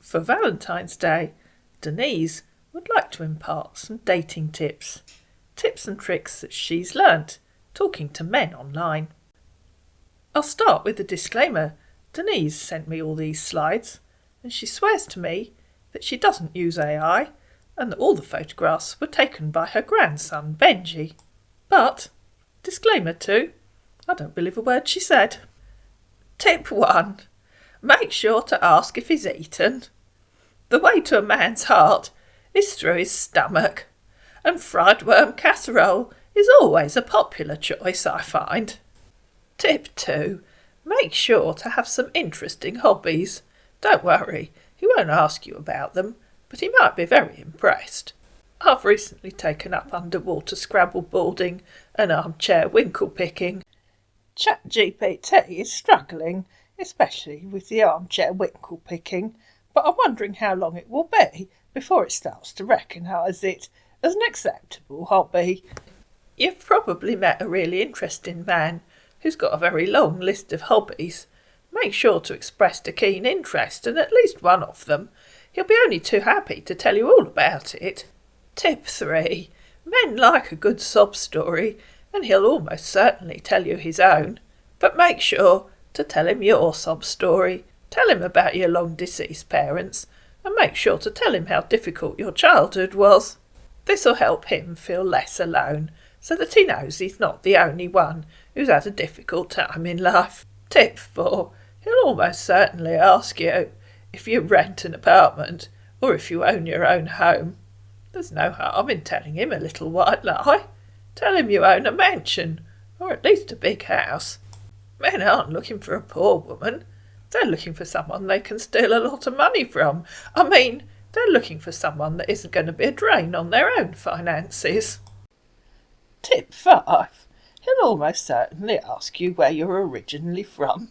For Valentine's Day, Denise would like to impart some dating tips. Tips and tricks that she's learnt talking to men online. I'll start with a disclaimer. Denise sent me all these slides, and she swears to me that she doesn't use AI and that all the photographs were taken by her grandson, Benji. But, disclaimer 2, I don't believe a word she said. Tip 1. Make sure to ask if he's eaten. The way to a man's heart is through his stomach, and fried worm casserole is always a popular choice, I find. Tip 2. Make sure to have some interesting hobbies. Don't worry, he won't ask you about them, but he might be very impressed. I've recently taken up underwater Scrabble boarding and armchair winkle picking. ChatGPT is struggling, especially with the armchair winkle picking, but I'm wondering how long it will be before it starts to recognise it as an acceptable hobby. You've probably met a really interesting man who's got a very long list of hobbies. Make sure to express a keen interest in at least one of them. He'll be only too happy to tell you all about it. Tip 3. Men like a good sob story, and he'll almost certainly tell you his own. But make sure to tell him your sob story. Tell him about your long-deceased parents, and make sure to tell him how difficult your childhood was. This'll help him feel less alone, so that he knows he's not the only one who's had a difficult time in life. Tip 4. He'll almost certainly ask you if you rent an apartment or if you own your own home. There's no harm in telling him a little white lie. Tell him you own a mansion, or at least a big house. Men aren't looking for a poor woman. They're looking for someone they can steal a lot of money from. They're looking for someone that isn't going to be a drain on their own finances. Tip 5. He'll almost certainly ask you where you're originally from.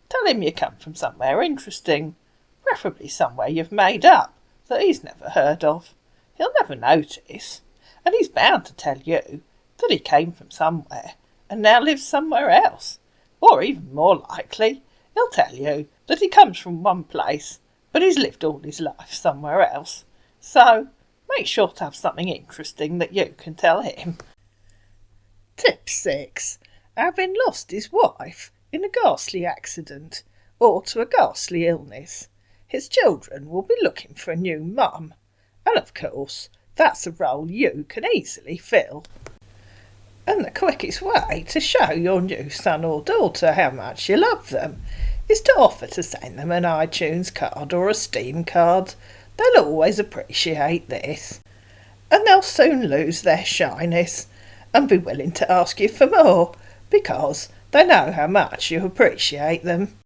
Tell him you come from somewhere interesting, preferably somewhere you've made up that he's never heard of. He'll never notice, and he's bound to tell you that he came from somewhere and now lives somewhere else. Or even more likely, he'll tell you that he comes from one place, but he's lived all his life somewhere else. So, make sure to have something interesting that you can tell him. Tip 6. Having lost his wife in a ghastly accident or to a ghastly illness, his children will be looking for a new mum. And of course, that's a role you can easily fill. And the quickest way to show your new son or daughter how much you love them is to offer to send them an iTunes card or a Steam card. They'll always appreciate this. And they'll soon lose their shyness and be willing to ask you for more, because they know how much you appreciate them.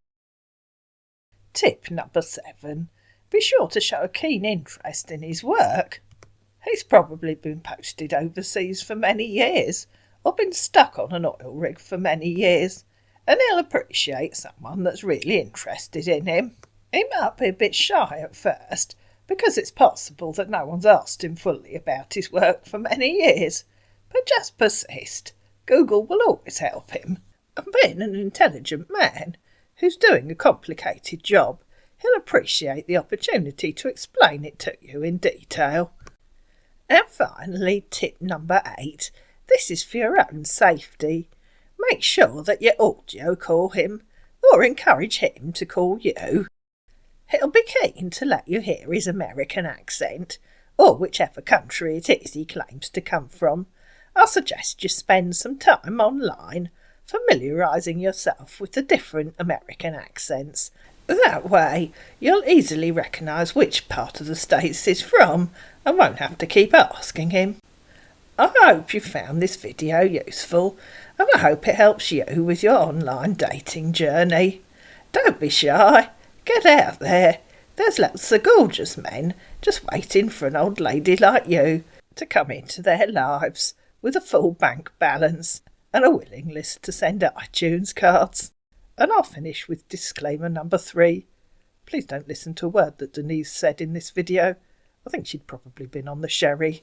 Tip number 7. Be sure to show a keen interest in his work. He's probably been posted overseas for many years, or been stuck on an oil rig for many years, and he'll appreciate someone that's really interested in him. He might be a bit shy at first, because it's possible that no one's asked him fully about his work for many years, but just persist. Google will always help him, and being an intelligent man who's doing a complicated job, he'll appreciate the opportunity to explain it to you in detail. And finally, tip number 8. This is for your own safety. Make sure that you audio call him, or encourage him to call you. He'll be keen to let you hear his American accent, or whichever country it is he claims to come from. I suggest you spend some time online, familiarising yourself with the different American accents. That way, you'll easily recognise which part of the States he's from, and won't have to keep asking him. I hope you found this video useful, and I hope it helps you with your online dating journey. Don't be shy, get out there. There's lots of gorgeous men just waiting for an old lady like you to come into their lives with a full bank balance and a willingness to send iTunes cards. And I'll finish with disclaimer number 3. Please don't listen to a word that Denise said in this video. I think she'd probably been on the sherry.